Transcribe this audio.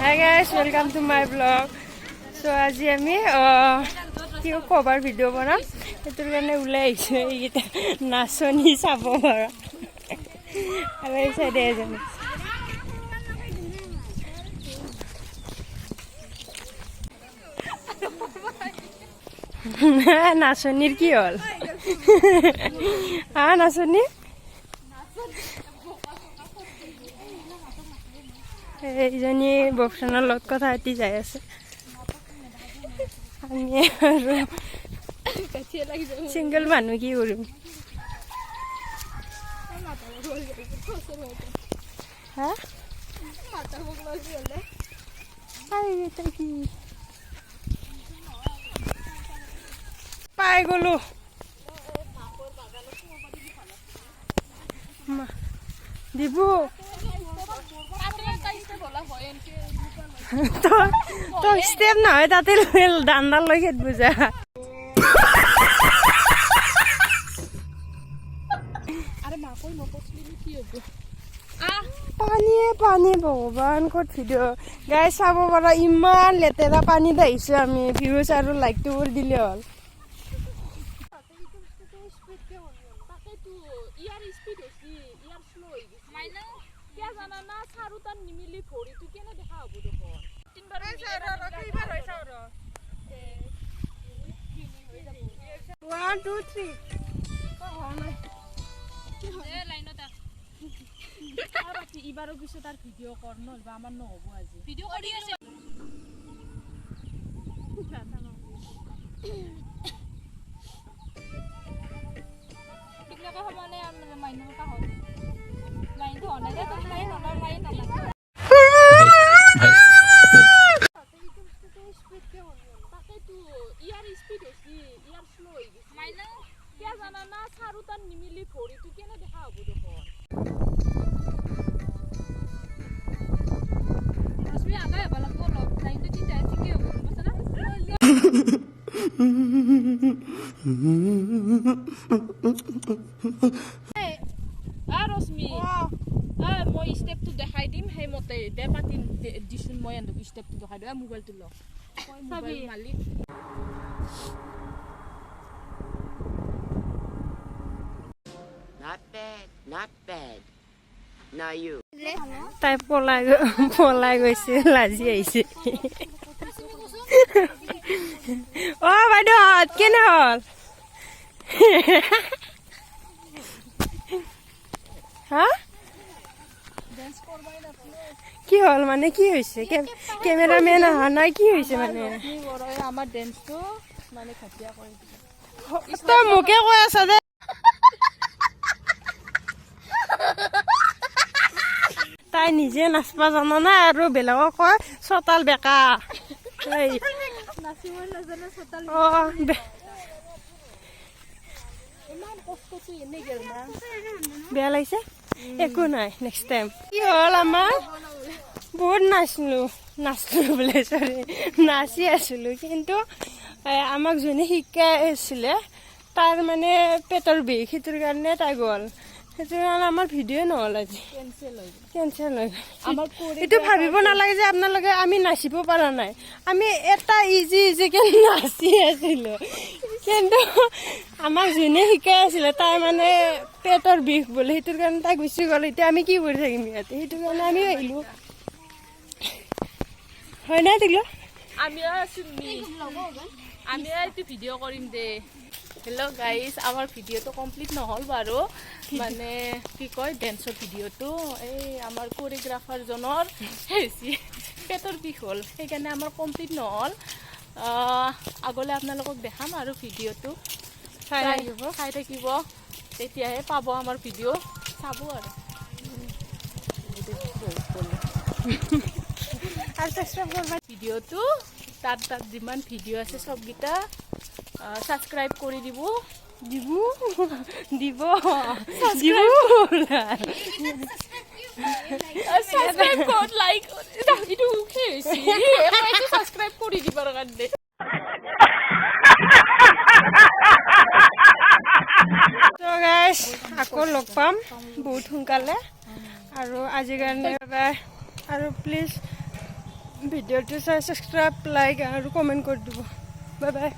Hi guys, welcome to my vlog. So আজি আমি কি কভাৰ ভিডিও বনাম এটোৰ কাৰণে উলাই আইছো এইটা নাচনি চাব পাৰা আৰু এই সাইডে এজন নাচনিৰ কি হল নাচনি এইজনী বপচনৰ লগত কথা পাতি যাই আছে আমি আৰু সিঙ্গল মানুহ কি কৰিম হা পাই গলো দিবু তো স্টেপ নহয় তাতে ডান্ডাল লৈ খেত বুজা পানী ভগৱান ক'ত ভিডিঅ গাই চাব পাৰা ইমান লেতেৰা পানীত আহিছো আমি ভিউজ আৰু লাইকটো কৰি দিলে হ'ল One, two, three. ইবারও পিছত আর ভিডিও কর নলবা আমার নহব আজি ভিডিও করি আছে ঠিক লাগা মানে আমরা মাইনো কা হল লাইন তো অনে তো লাইন অন লাইন না তাকে তো ইয়ার স্পিড হইছি ইয়ার স্লো হই গেছে মাইনা কে জানা না সারু তার নিমিলি ভরি তুই কেন দেখা হবো দেখো আসবি আগে বলা তো লক লাইন তো চিন্তা আছে কি হবে মশলা আর রশ্মি মই স্টেপ তো দেখাই দিম হে মতে দে পাতি দিছুন মই এন্ড স্টেপ তো দেখাই দিম মোবাইল তো ল কই মোবাইল মালিক Not bad. Now you. তাই পলাই গৈছে লাজি আহিছে অ বাইদেউ কেনে হল হা কি হল মানে কি হৈছে ক্যামেৰাম্যান অহা নাই কি হৈছে মানে আমাৰ ডেন্সটো মানে খাটিয়া কৰি দিছে তই মোকে কৈ আছ দে তাই নিজে নাচবা জানা না আৰু বেলেগক কয় চতাল বেকা নাচিব নাজানে চতাল ইমান কষ্টটো এনে গেল না বেয়া লাগিছে একো নাই নেক্সট টাইম কি হ'ল আমাৰ বহুত নাচলো বোলে চৰি নাচি আছিলো কিন্তু আমাক যোনে শিকাই আছিলে তাৰ মানে পেটৰ বিষ সেইটোৰ কাৰণে তাই গ'ল সেইটো কাৰণে আমাৰ ভিডিঅ' নহ'ল আজি কেনচেল হৈ গ'ল এইটো ভাবিব নালাগে যে আপোনালোকে আমি নাচিব পৰা নাই আমি এটা ইজিকে নাচি আছিলোঁ কিন্তু আমাক যোনে শিকাই আছিলে তাই মানে পেটৰ বিষ বোলে সেইটোৰ কাৰণে তাই গুচি গ'ল এতিয়া আমি কি কৰি থাকিম ইয়াতে সেইটো কাৰণে আমি আহিলোঁ হয় নাই দিলো আমি এইটো ভিডিঅ' কৰিম দে হেল্ল' গাইজ আমাৰ ভিডিঅ'টো কমপ্লিট নহ'ল বাৰু মানে কি কয় ডেন্সৰ ভিডিঅ'টো এই আমাৰ কোৰিঅ'গ্ৰাফাৰজনৰ পেটৰ বিষ হ'ল সেইকাৰণে আমাৰ কমপ্লিট নহ'ল আগলৈ আপোনালোকক দেখাম আৰু ভিডিঅ'টো চাই থাকিব তেতিয়াহে পাব আমাৰ ভিডিঅ' চাব আৰু ভিডিঅ'টো তাত যিমান ভিডিঅ' আছে চবকেইটা সাবস্ক্ৰাইব কৰে দিব সাবস্ক্ৰাইব কৰ লাইক ইটো কি হইছে এটো সাবস্ক্ৰাইব কৰি দিবাৰ কাৰণে তো গাইস আকৌ লগ পাম বহুত সোনকালে আৰু আজিৰ কাৰণে বাই আৰু প্লিজ ভিডিঅ'টো চাই সাবস্ক্ৰাইব লাইক আৰু কমেণ্ট কৰি দিব বাই বাই